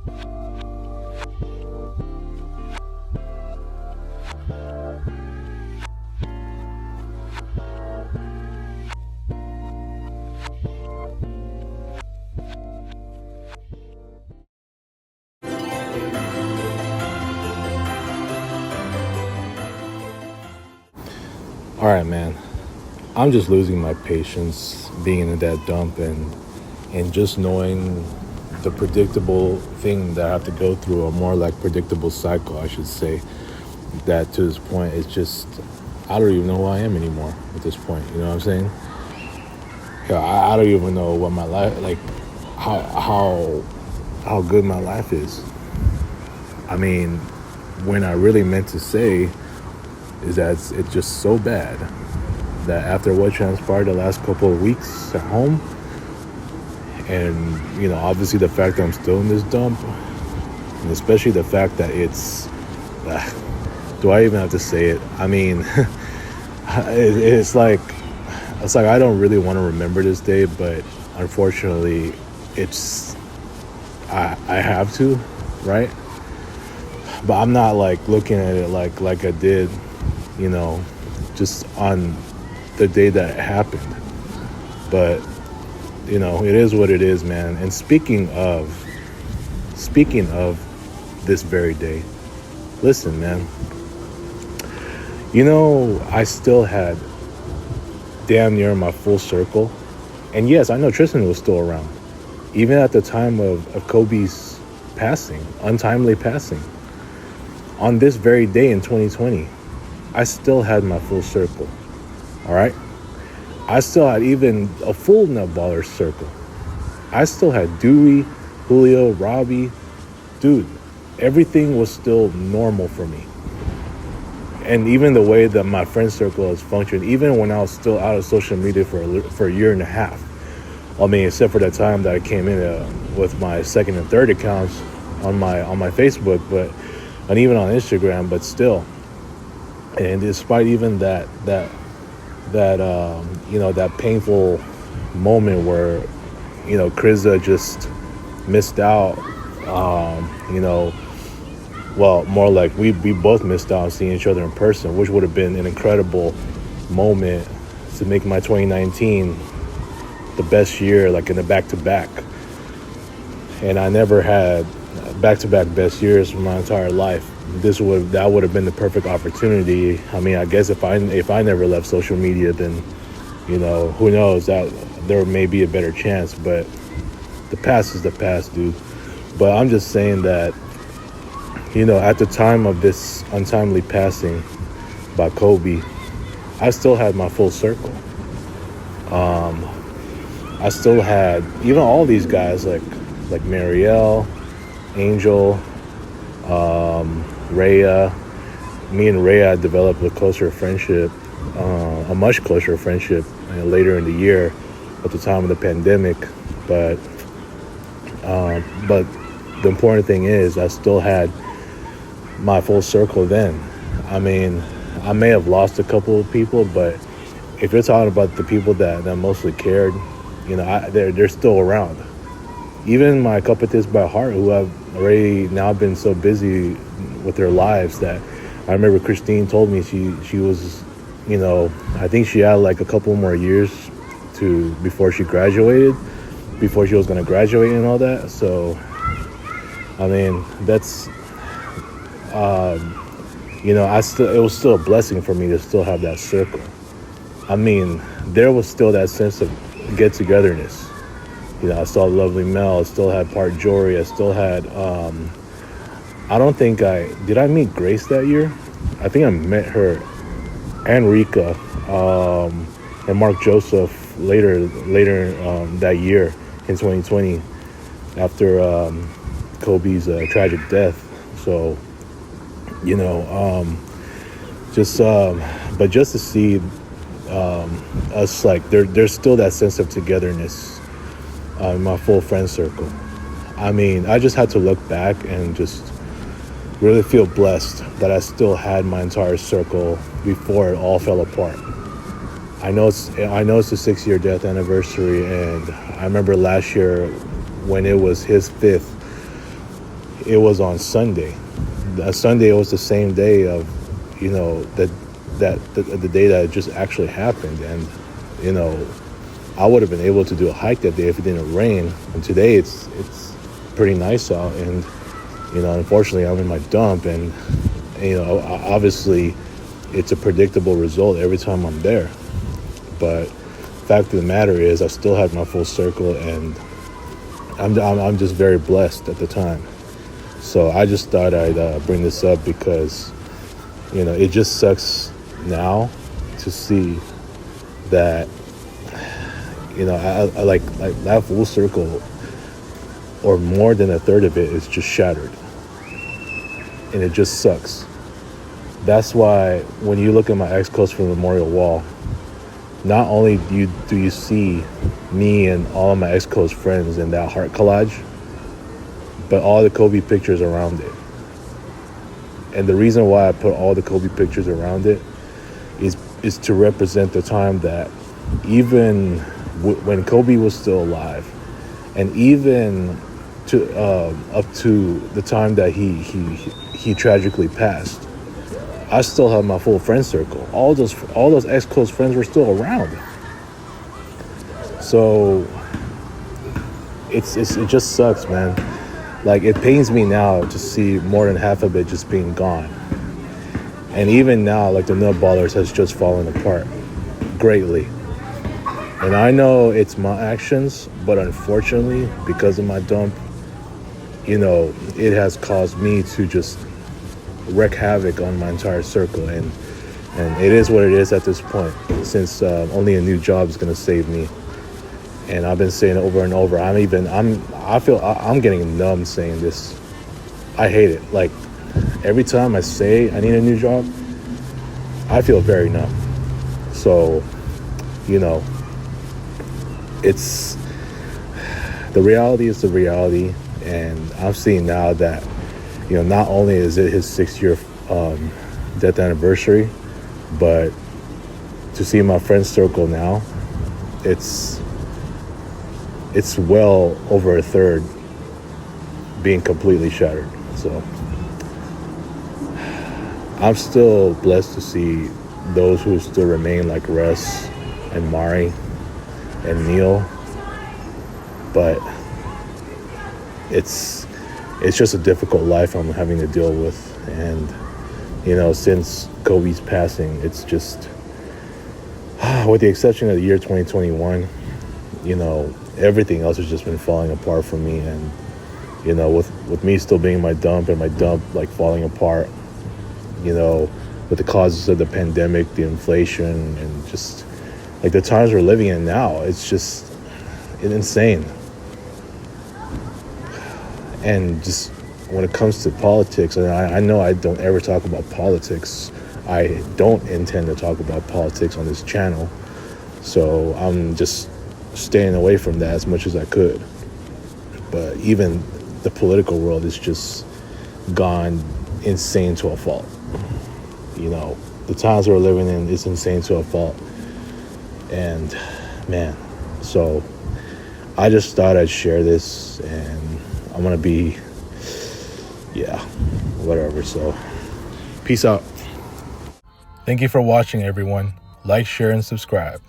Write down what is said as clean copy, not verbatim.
All right, man. I'm just losing my patience being in that dump and just knowing the predictable thing that I have to go through, or more like predictable cycle, I should say. That to this point, it's just I don't even know who I am anymore at this point. You know what I'm saying? Yeah, I don't even know what my life like, how good my life is. I mean, when I really meant to say is that it's just so bad that after what transpired the last couple of weeks at home, and obviously the fact that I'm still in this dump, and especially the fact that it's do I even have to say it? I mean, it's like I don't really want to remember this day, but unfortunately it's I have to, right? But I'm not like looking at it like I did, just on the day that it happened. But it is what it is, man. And speaking of this very day, listen, man, I still had damn near my full circle. And yes, I know Tristan was still around even at the time of Kobe's passing, untimely passing. On this very day in 2020, I still had my full circle. All right? I still had even a full nutballer circle. I still had Dewey, Julio, Robbie. Dude, everything was still normal for me. And even the way that my friend circle has functioned, even when I was still out of social media for a year and a half. I mean, except for that time that I came in with my second and third accounts on my Facebook, and even on Instagram, but still. And despite even that painful moment where Krista just missed out, well, more like we both missed out on seeing each other in person, which would have been an incredible moment to make my 2019 the best year, like in the back-to-back. And I never had back-to-back best years for my entire life. That would have been the perfect opportunity. I mean, I guess if I never left social media, then who knows, that there may be a better chance. But the past is the past, dude. But I'm just saying that at the time of this untimely passing by Kobe, I still had my full circle. I still had even all these guys like Marielle, Angel, Rhea. Me and Rhea developed a closer friendship, a much closer friendship later in the year at the time of the pandemic. But the important thing is I still had my full circle then. I mean, I may have lost a couple of people, but if you're talking about the people that mostly cared, they're still around. Even my Cupetists by heart, who have already now been so busy with their lives, that I remember Christine told me she was, I think she had like a couple more years before she was going to graduate and all that. So, I mean, that's, it was still a blessing for me to still have that circle. I mean, there was still that sense of get-togetherness. I still had Lovely Mel. I still had Part Jory. I still had, I don't think did I meet Grace that year? I think I met her and Rika, and Mark Joseph later that year in 2020 after Kobe's tragic death. So, but just to see us, like, there's still that sense of togetherness in my full friend circle. I mean, I just had to look back and just really feel blessed that I still had my entire circle before it all fell apart. I know it's a 6-year death anniversary, and I remember last year when it was his 5th, it was on Sunday. Sunday was the same day of, the day that it just actually happened. And, I would have been able to do a hike that day if it didn't rain. And today it's pretty nice out. And, unfortunately I'm in my dump, and, obviously it's a predictable result every time I'm there. But fact of the matter is I still had my full circle, and I'm just very blessed at the time. So I just thought I'd bring this up because, it just sucks now to see that, I like that full circle, or more than a third of it, is just shattered. And it just sucks. That's why when you look at my ex-Coastal Memorial wall, not only do you see me and all of my ex-Coast friends in that heart collage, but all the Kobe pictures around it. And the reason why I put all the Kobe pictures around it is to represent the time that even when Kobe was still alive, and even to up to the time that he tragically passed, I still have my full friend circle. All those ex-Coast friends were still around. So it just sucks, man. Like, it pains me now to see more than half of it just being gone. And even now, like, the Nut Ballers has just fallen apart greatly. And I know it's my actions, but unfortunately, because of my dump, it has caused me to just wreak havoc on my entire circle. And it is what it is at this point, since only a new job is going to save me. And I've been saying it over and over. I'm getting numb saying this. I hate it. Like, every time I say I need a new job, I feel very numb. So, it's the reality is the reality. And I'm seeing now that, not only is it his 6-year death anniversary, but to see my friend circle now, it's well over a third being completely shattered. So I'm still blessed to see those who still remain, like Russ and Mari and Neil, but it's just a difficult life I'm having to deal with. And since Kobe's passing, it's just, with the exception of the year 2021, everything else has just been falling apart for me. And with me still being my dump, and my dump like falling apart, with the causes of the pandemic, the inflation, and just like the times we're living in now, it's just insane. And just when it comes to politics, and I know I don't ever talk about politics. I don't intend to talk about politics on this channel. So I'm just staying away from that as much as I could. But even the political world is just gone insane to a fault. The times we're living in is insane to a fault. And man, so I just thought I'd share this, and I'm gonna be, whatever. So peace out. Thank you for watching, everyone. Like, share, and subscribe.